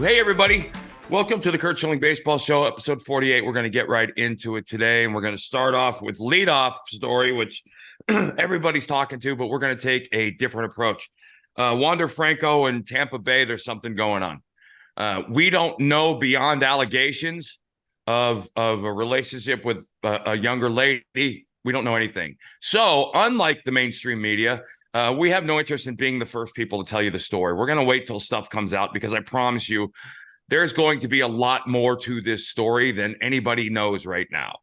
Hey, everybody. Welcome to the Curt Schilling Baseball Show, episode 48. We're going to get right into it today, and we're going to start off with leadoff story, which everybody's talking to, but we're going to take a different approach. Wander Franco in Tampa Bay, there's something going on. We don't know beyond allegations of a relationship with a younger lady. We don't know anything. So unlike the mainstream media, we have no interest in being the first people to tell you the story. We're going to wait till stuff comes out because I promise you there's going to be a lot more to this story than anybody knows right now.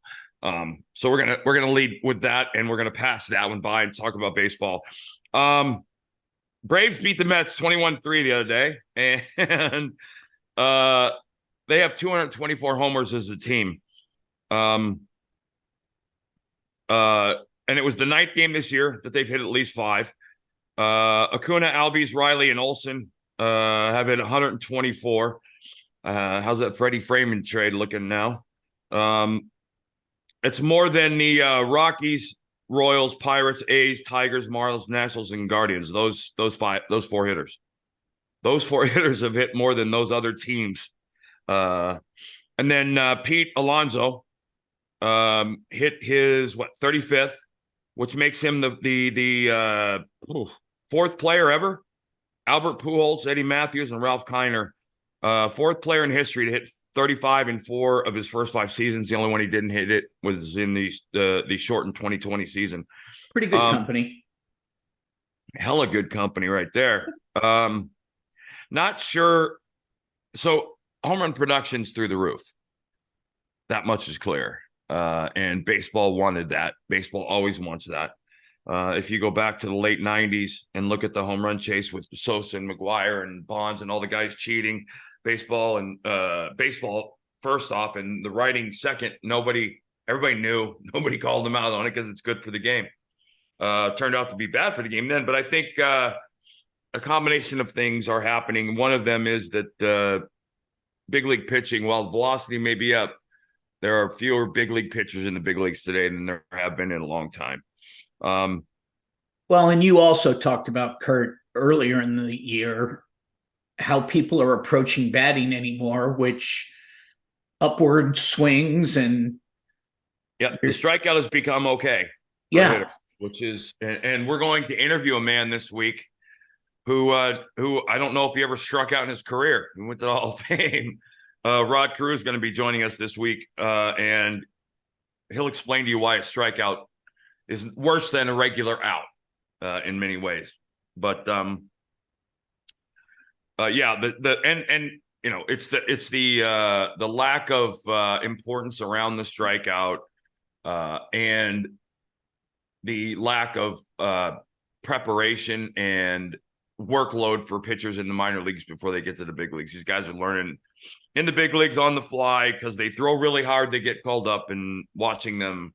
So we're gonna lead with that, and we're gonna pass that one by and talk about baseball. Braves beat the Mets 21-3 the other day, and they have 224 homers as a team. And it was the ninth game this year that they've hit at least 5. Acuna, Albies, Riley, and Olsen have hit 124. How's that Freddie Freeman trade looking now? It's more than the Rockies, Royals, Pirates, A's, Tigers, Marlins, Nationals, and Guardians. Those 4 hitters. Those 4 hitters have hit more than those other teams. And then Pete Alonso hit his 35th, which makes him the 4th player ever. Albert Pujols, Eddie Matthews, and Ralph Kiner. 4th player in history to hit 35 in 4 of his first 5 seasons. The only one he didn't hit it was in the shortened 2020 season. Pretty good company. Hella good company right there. Not sure. So home run production's through the roof. That much is clear. And baseball wanted that. Baseball always wants that. If you go back to the late 90s and look at the home run chase with Sosa and McGuire and Bonds and all the guys cheating, baseball first off, and the writing second, everybody knew, nobody called them out on it because it's good for the game. Turned out to be bad for the game then, but I think a combination of things are happening. One of them is that big league pitching, while velocity may be up, there are fewer big league pitchers in the big leagues today than there have been in a long time. Well, and you also talked about, Curt, earlier in the year, how people are approaching batting anymore, which upward swings and the strikeout has become okay. Yeah. Which is, and we're going to interview a man this week who I don't know if he ever struck out in his career. He went to the Hall of Fame. Rod Cruz is going to be joining us this week, and he'll explain to you why a strikeout is worse than a regular out in many ways. But it's the lack of importance around the strikeout and the lack of preparation and workload for pitchers in the minor leagues before they get to the big leagues. These guys are learning in the big leagues on the fly because they throw really hard. They get called up, and watching them.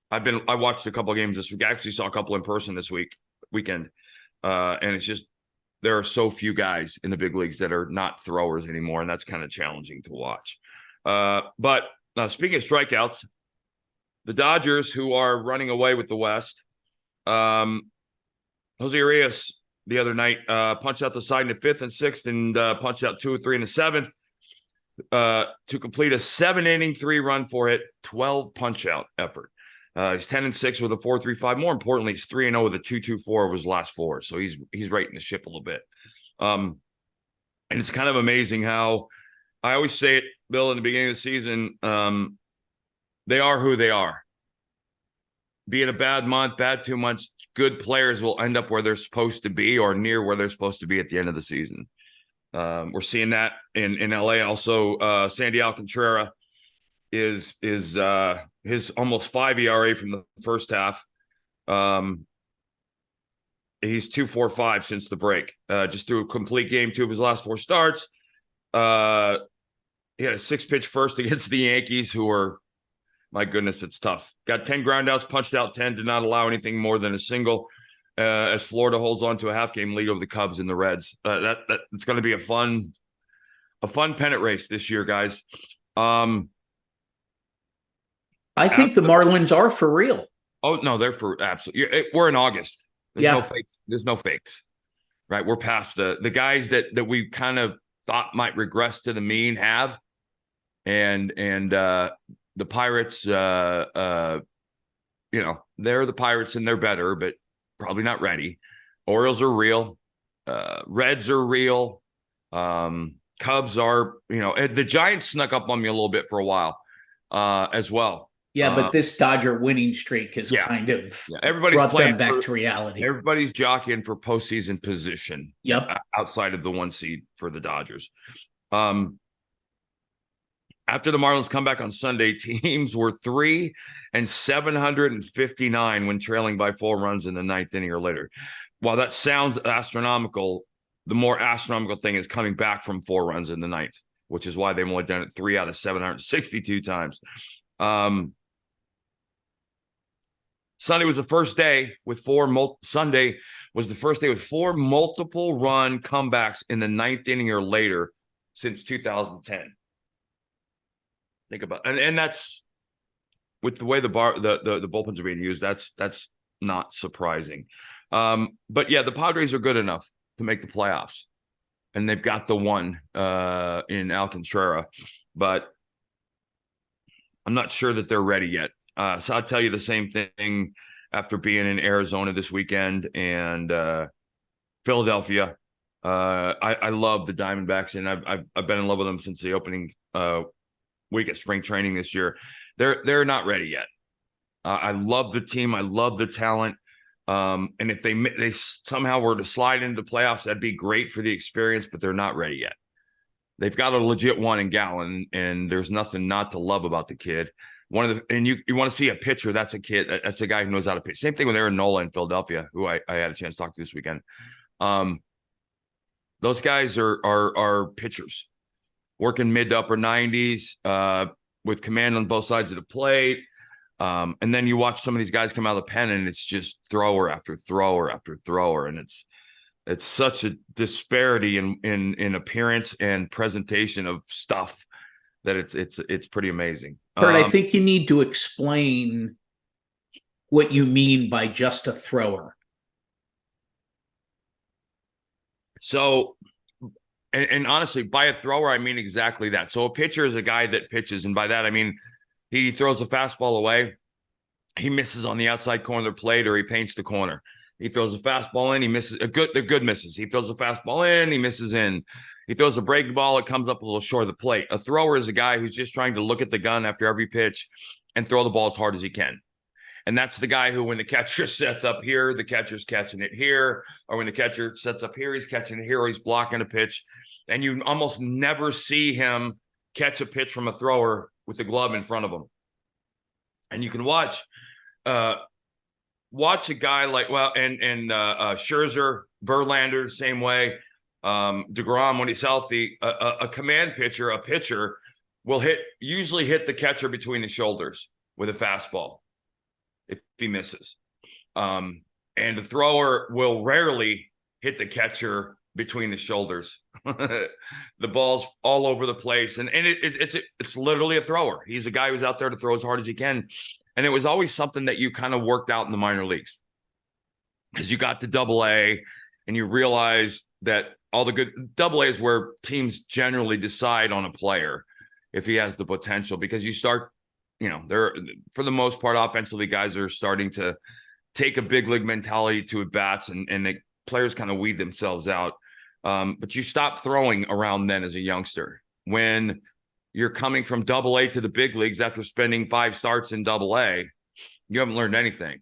I watched a couple of games this week. I actually saw a couple in person this weekend. And it's just, there are so few guys in the big leagues that are not throwers anymore. And that's kind of challenging to watch. But speaking of strikeouts, the Dodgers, who are running away with the West, Jose Arias the other night punched out the side in the 5th and 6th and punched out 2 or 3 in the 7th to complete a 7-inning 3-run 4-hit 12 punch-out effort. He's 10-6 with a 4.35. More importantly, he's 3-0 with a 2.24 of his last 4. So he's righting the ship a little bit. And it's kind of amazing how I always say it, Bill, in the beginning of the season, they are who they are. Be it a bad month, bad 2 months, good players will end up where they're supposed to be or near where they're supposed to be at the end of the season. We're seeing that in LA. Also, Sandy Alcantara is his almost 5 ERA from the first half. He's 2.45 since the break. Just threw a complete game 2 of his last 4 starts. He had a 6-pitch first against the Yankees, who are, my goodness, it's tough. Got 10 groundouts, punched out 10, did not allow anything more than a single. As Florida holds on to a half-game lead over the Cubs and the Reds. It's going to be a fun pennant race this year, guys. I think the Marlins are for real. Oh, no, they're for absolutely. We're in August. There's no fakes. There's no fakes, right? We're past the guys that we kind of thought might regress to the mean have. And the Pirates, they're the Pirates and they're better, but probably not ready. Orioles are real. Reds are real. Cubs are, the Giants snuck up on me a little bit for a while as well. Yeah, but this Dodger winning streak has kind of everybody's brought playing them back to reality. Everybody's jockeying for postseason position. Yep. Outside of the 1 seed for the Dodgers. After the Marlins come back on Sunday, teams were 3 and 759 when trailing by 4 runs in the 9th inning or later. While that sounds astronomical, the more astronomical thing is coming back from 4 runs in the 9th, which is why they've only done it 3 out of 762 times. Sunday was the first day with 4 multiple run comebacks in the 9th inning or later since 2010. Think about it. And that's with the way the bullpens are being used, that's not surprising. But yeah, the Padres are good enough to make the playoffs. And they've got the one in Alcantara, but I'm not sure that they're ready yet. So I'll tell you the same thing after being in Arizona this weekend and Philadelphia. I love the Diamondbacks, and I've been in love with them since the opening week at spring training this year. They're not ready yet. I love the team. I love the talent. And if they somehow were to slide into the playoffs, that'd be great for the experience, but they're not ready yet. They've got a legit one in Gallen, and there's nothing not to love about the kid. You want to see a pitcher, that's a kid, that's a guy who knows how to pitch. Same thing with Aaron Nola in Philadelphia, who I had a chance to talk to this weekend. Those guys are pitchers, working mid to upper 90s with command on both sides of the plate. And then you watch some of these guys come out of the pen, and it's just thrower after thrower after thrower, and it's such a disparity in appearance and presentation of stuff that it's pretty amazing. Curt, I think you need to explain what you mean by just a thrower. So, and honestly, by a thrower, I mean exactly that. So a pitcher is a guy that pitches, and by that I mean he throws a fastball away, he misses on the outside corner of the plate, or he paints the corner. He throws a fastball in, he misses. The good misses. He throws a fastball in, he misses in. He throws a breaking ball, it comes up a little short of the plate. A thrower is a guy who's just trying to look at the gun after every pitch and throw the ball as hard as he can. And that's the guy who, when the catcher sets up here, the catcher's catching it here. Or when the catcher sets up here, he's catching it here, or he's blocking a pitch. And you almost never see him catch a pitch from a thrower with the glove in front of him. And you can watch a guy like, Scherzer, Verlander, same way. DeGrom, when he's healthy, a command pitcher, a pitcher will usually hit the catcher between the shoulders with a fastball if he misses. And the thrower will rarely hit the catcher between the shoulders. The ball's all over the place. And it's literally a thrower. He's a guy who's out there to throw as hard as he can. And it was always something that you kind of worked out in the minor leagues, because you got to AA and you realized that all the good AA is where teams generally decide on a player if he has the potential, because you start, they're, for the most part, offensively, guys are starting to take a big league mentality to at bats, and the players kind of weed themselves out. But you stop throwing around then as a youngster. When you're coming from AA to the big leagues after spending 5 starts in AA, you haven't learned anything.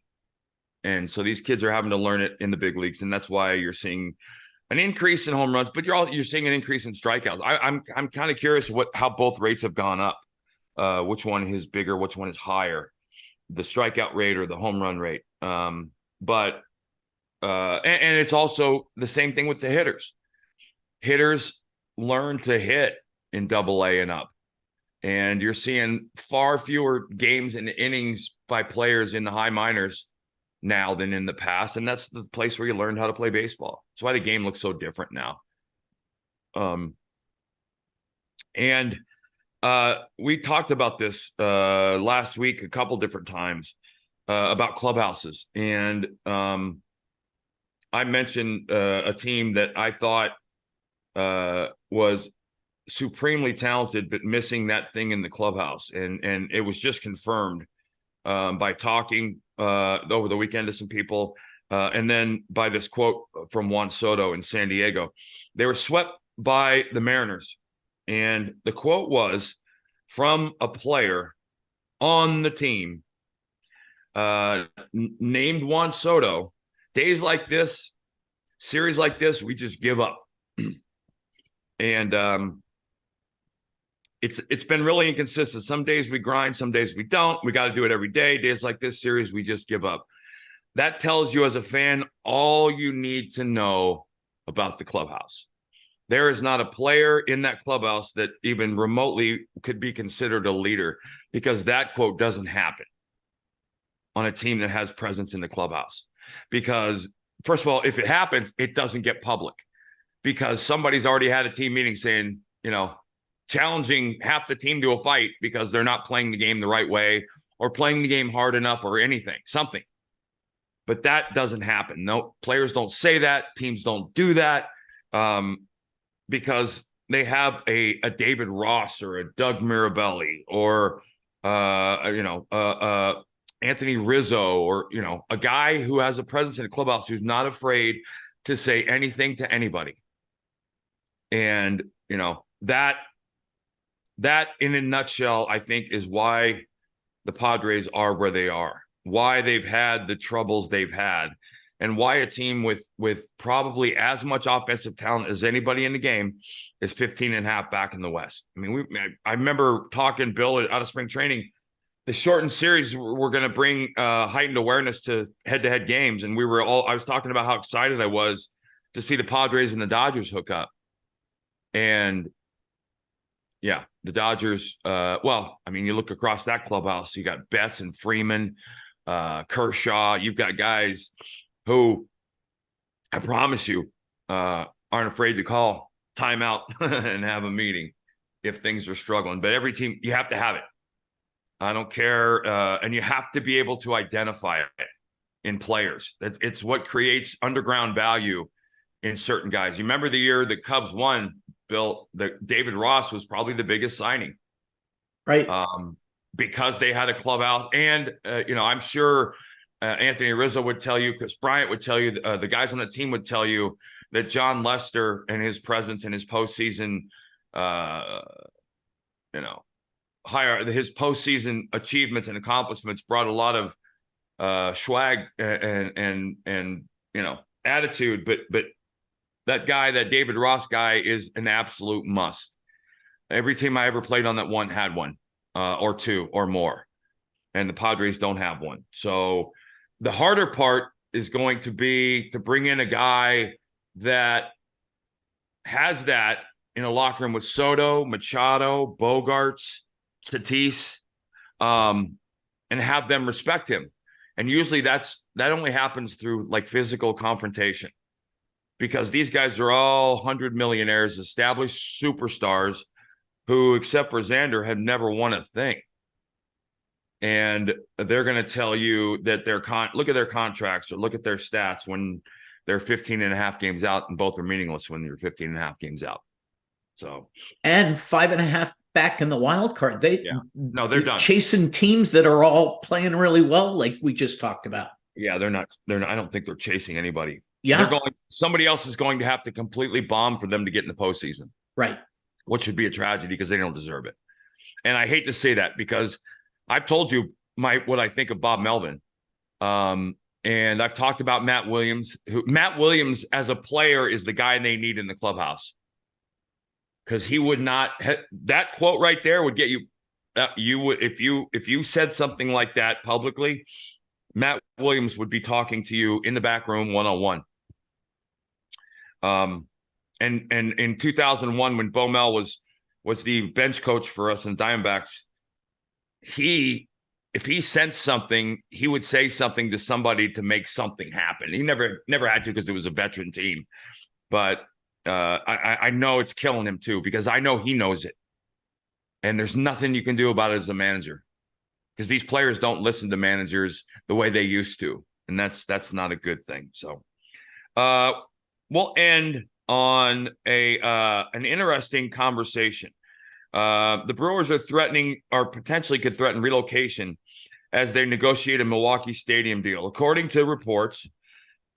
And so these kids are having to learn it in the big leagues, and that's why you're seeing an increase in home runs, but you're seeing an increase in strikeouts. I'm kind of curious how both rates have gone up. Which one is bigger? Which one is higher? The strikeout rate or the home run rate? And it's also the same thing with the hitters. Hitters learn to hit in AA and up, and you're seeing far fewer games and innings by players in the high minors now than in the past, and that's the place where you learned how to play baseball. That's why the game looks so different now. We talked about this last week a couple different times about clubhouses, and I mentioned a team that I thought was supremely talented, but missing that thing in the clubhouse. And it was just confirmed by talking over the weekend to some people. And then by this quote from Juan Soto in San Diego. They were swept by the Mariners. And the quote was from a player on the team named Juan Soto. Days like this, series like this, we just give up. And it's been really inconsistent. Some days we grind, some days we don't. We got to do it every day. Days like this series, we just give up. That tells you as a fan all you need to know about the clubhouse. There is not a player in that clubhouse that even remotely could be considered a leader, because that quote doesn't happen on a team that has presence in the clubhouse. Because first of all, if it happens, it doesn't get public, because somebody's already had a team meeting saying, challenging half the team to a fight because they're not playing the game the right way or playing the game hard enough or something. But that doesn't happen. No, players don't say that. Teams don't do that because they have a David Ross or a Doug Mirabelli or, Anthony Rizzo or, a guy who has a presence in the clubhouse who's not afraid to say anything to anybody. And, that in a nutshell, I think is why the Padres are where they are, why they've had the troubles they've had, and why a team with probably as much offensive talent as anybody in the game is 15.5 back in the West. I mean, I remember talking, Bill, out of spring training, the shortened series were going to bring heightened awareness to head-to-head games. And I was talking about how excited I was to see the Padres and the Dodgers hook up. And yeah, the Dodgers, you look across that clubhouse, you got Betts and Freeman, Kershaw. You've got guys who, I promise you, aren't afraid to call timeout and have a meeting if things are struggling. But every team, you have to have it. I don't care. And you have to be able to identify it in players. It's what creates underground value in certain guys. You remember the year the Cubs won, Bill, David Ross was probably the biggest signing. Right. Because they had a clubhouse. And, I'm sure Anthony Rizzo would tell you, Chris Bryant would tell you, the guys on the team would tell you that John Lester and his presence in his postseason, his postseason achievements and accomplishments brought a lot of swag and attitude. But that guy, that David Ross guy, is an absolute must. Every team I ever played on that one had one or two or more, and the Padres don't have one. So the harder part is going to be to bring in a guy that has that in a locker room with Soto, Machado, Bogarts, Tatis, and have them respect him. And usually that only happens through like physical confrontation, because these guys are all 100 millionaires, established superstars who, except for Xander, have never won a thing. And they're going to tell you that look at their contracts or look at their stats when they're 15.5 games out, and both are meaningless when you're 15.5 games out. So, and 5.5 back in the wild card. They're done chasing teams that are all playing really well, like we just talked about. Yeah, they're not. I don't think they're chasing anybody. Yeah, somebody else is going to have to completely bomb for them to get in the postseason. Right. Which should be a tragedy because they don't deserve it. And I hate to say that because I've told you what I think of Bob Melvin. And I've talked about Matt Williams. Matt Williams as a player is the guy they need in the clubhouse. Because he would not that quote right there would get you you would if you said something like that publicly, Matt Williams would be talking to you in the back room one-on-one. And in 2001, when Bo Mel was the bench coach for us in Diamondbacks, if he sensed something, he would say something to somebody to make something happen. He never had to because it was a veteran team, but I know it's killing him too, because I know he knows it, and there's nothing you can do about it as a manager, because these players don't listen to managers the way they used to, and that's not a good thing. So we'll end on an interesting conversation. The Brewers are threatening, or potentially could threaten, relocation as they negotiate a Milwaukee stadium deal. According to reports,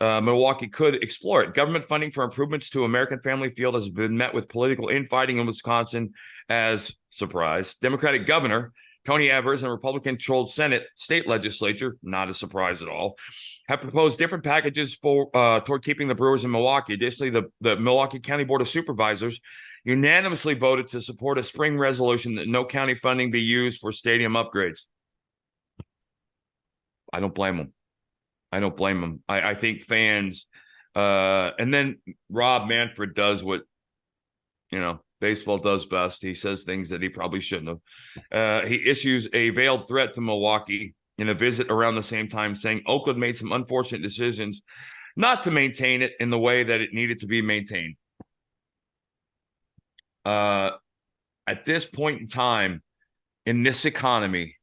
Milwaukee could explore it. Government funding for improvements to American Family Field has been met with political infighting in Wisconsin as, surprise, Democratic Governor Tony Evers and Republican-controlled state legislature, not a surprise at all, have proposed different packages for toward keeping the Brewers in Milwaukee. Additionally, the Milwaukee County Board of Supervisors unanimously voted to support a spring resolution that no county funding be used for stadium upgrades. I don't blame them. I think fans, and then Rob Manfred does what, baseball does best. He says things that he probably shouldn't have. He issues a veiled threat to Milwaukee in a visit around the same time, saying Oakland made some unfortunate decisions not to maintain it in the way that it needed to be maintained. At this point in time, in this economy,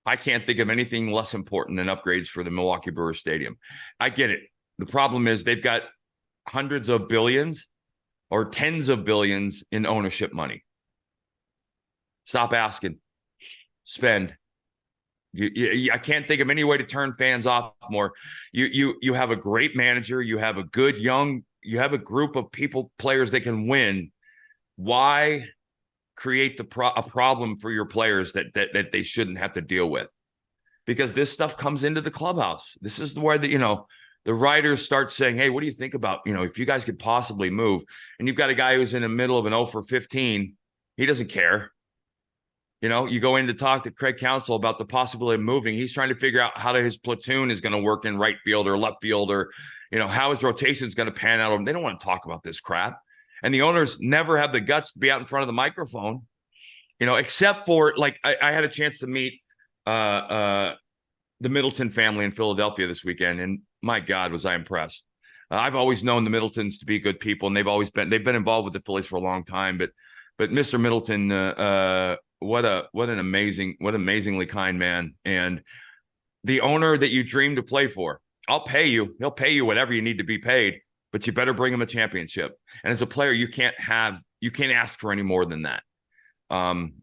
I can't think of anything less important than upgrades for the Milwaukee Brewers Stadium. I get it. The problem is they've got hundreds of billions or tens of billions in ownership money. Stop asking. Spend. I can't think of any way to turn fans off more. You have a great manager. You have a good you have a group of players that can win. Why create a problem for your players that they shouldn't have to deal with? Because this stuff comes into the clubhouse. This is where the writers start saying, hey, what do you think about, if you guys could possibly move? And you've got a guy who's in the middle of an 0 for 15. He doesn't care. You go in to talk to Craig Counsell about the possibility of moving. He's trying to figure out how his platoon is going to work in right field or left field, or, how his rotation is going to pan out. They don't want to talk about this crap. And the owners never have the guts to be out in front of the microphone, except for, like, I had a chance to meet the Middleton family in Philadelphia this weekend. And my God, was I impressed. I've always known the Middletons to be good people, and they've been involved with the Phillies for a long time. But Mr. Middleton, what an amazingly kind man. And the owner that you dream to play for, I'll pay you. He'll pay you whatever you need to be paid, but you better bring him a championship. And as a player, you can't ask for any more than that. And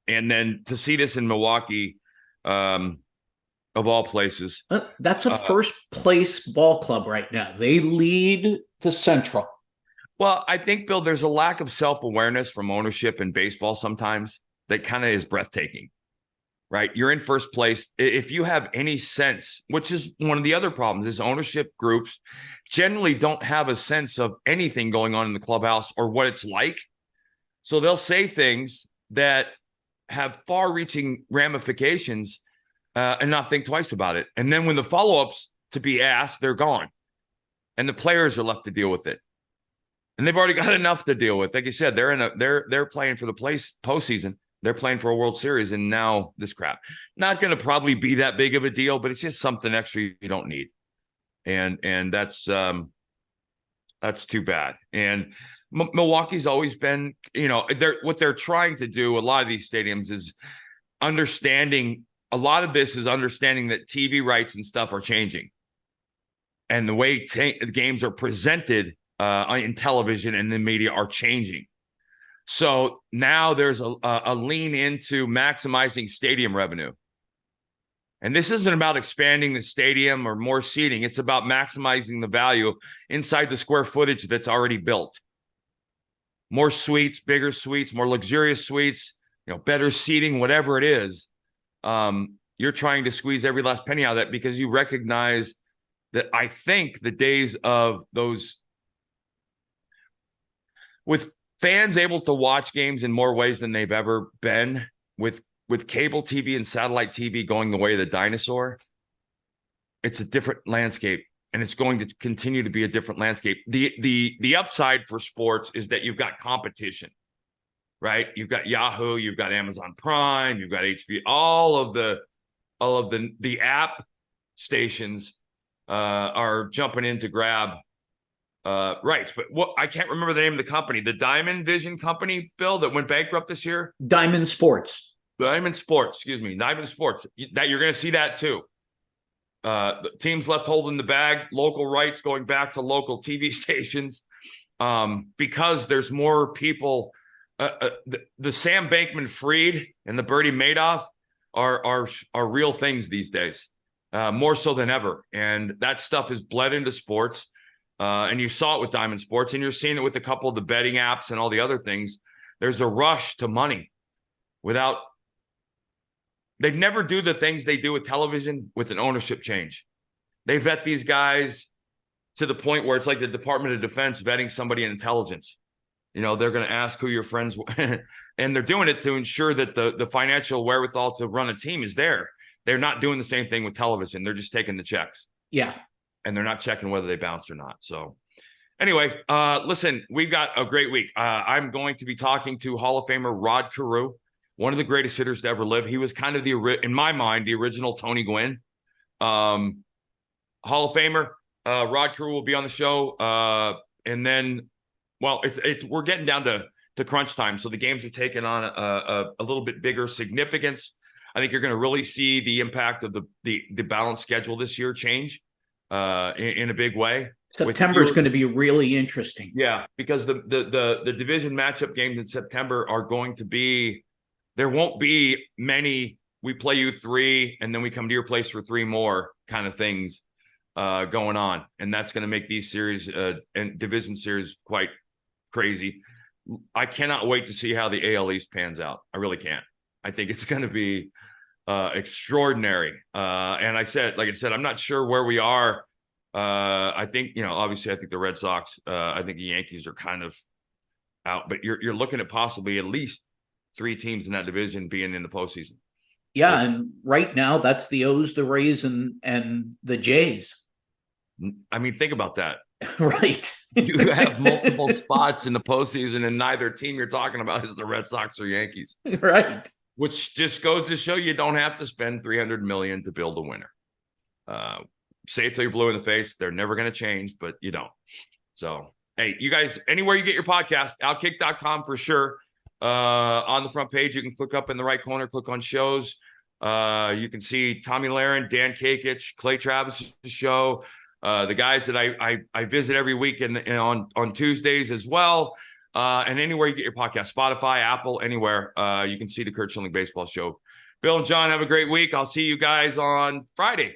then to see this in Milwaukee, of all places, that's a first place ball club right now. They lead the Central. Well, I think, Bill, there's a lack of self-awareness from ownership in baseball sometimes that kind of is breathtaking, right? You're in first place. If you have any sense, which is one of the other problems, is ownership groups generally don't have a sense of anything going on in the clubhouse or what it's like. So they'll say things that have far-reaching ramifications and not think twice about it. And then when the follow-ups to be asked, they're gone. And the players are left to deal with it. And they've already got enough to deal with. Like you said, they're playing for the postseason. They're playing for a World Series, and now this crap. Not going to probably be that big of a deal, but it's just something extra you don't need. And that's too bad. And Milwaukee's always been, what they're trying to do, a lot of these stadiums, is understanding. A lot of this is understanding that TV rights and stuff are changing, and the way games are presented in television and the media are changing. So now there's a lean into maximizing stadium revenue. And this isn't about expanding the stadium or more seating. It's about maximizing the value inside the square footage that's already built. More suites, bigger suites, more luxurious suites, better seating, whatever it is. You're trying to squeeze every last penny out of that because you recognize that, I think, the days of those, with fans able to watch games in more ways than they've ever been, with cable TV and satellite TV going the way of the dinosaur, it's a different landscape, and it's going to continue to be a different landscape. The upside for sports is that you've got competition. Right, you've got Yahoo, you've got Amazon Prime, you've got HBO. All of the app stations are jumping in to grab rights. But I can't remember the name of the company, the Diamond Vision company, Bill, that went bankrupt this year. Diamond Sports. Diamond Sports. That you're going to see that too. The teams left holding the bag, local rights going back to local TV stations. because there's more people. The Sam Bankman-Fried and the Bernie Madoff are real things these days, more so than ever. And that stuff is bled into sports. And you saw it with Diamond Sports, and you're seeing it with a couple of the betting apps and all the other things. There's a rush to money without. They'd never do the things they do with television with an ownership change. They vet these guys to the point where it's like the Department of Defense vetting somebody in intelligence. You know, they're going to ask who your friends were. And they're doing it to ensure that the financial wherewithal to run a team is there. They're not doing the same thing with television. They're just taking the checks. Yeah. And they're not checking whether they bounced or not. So anyway, listen, we've got a great week. I'm going to be talking to Hall of Famer Rod Carew, one of the greatest hitters to ever live. He was kind of in my mind, the original Tony Gwynn. Hall of Famer. Rod Carew will be on the show. And then, well, we're getting down to crunch time. So the games are taking on a little bit bigger significance. I think you're going to really see the impact of the balanced schedule this year change in a big way. September is going to be really interesting. Yeah, because the division matchup games in September are going to be, there won't be many, we play you 3 and then we come to your place for 3 more kind of things going on. And that's going to make these series and division series quite crazy. I cannot wait to see how the AL East pans out. I really can't. I think it's going to be extraordinary. And like I said, I'm not sure where we are. I think, obviously I think the Red Sox, I think the Yankees are kind of out, but you're looking at possibly at least 3 teams in that division being in the postseason. Yeah. And right now that's the O's, the Rays, and the Jays. I mean, think about that. Right. You have multiple spots in the postseason, and neither team you're talking about is the Red Sox or Yankees. Right. Which just goes to show you don't have to spend $300 million to build a winner. Say it till you're blue in the face. They're never going to change, but you don't. So, hey, you guys, anywhere you get your podcast, outkick.com for sure. On the front page, you can click up in the right corner, click on shows. You can see Tommy Lahren, Dan Kakich, Clay Travis' show. The guys that I visit every week and on Tuesdays as well. And anywhere you get your podcast, Spotify, Apple, anywhere, you can see the Curt Schilling Baseball Show. Bill and John, have a great week. I'll see you guys on Friday.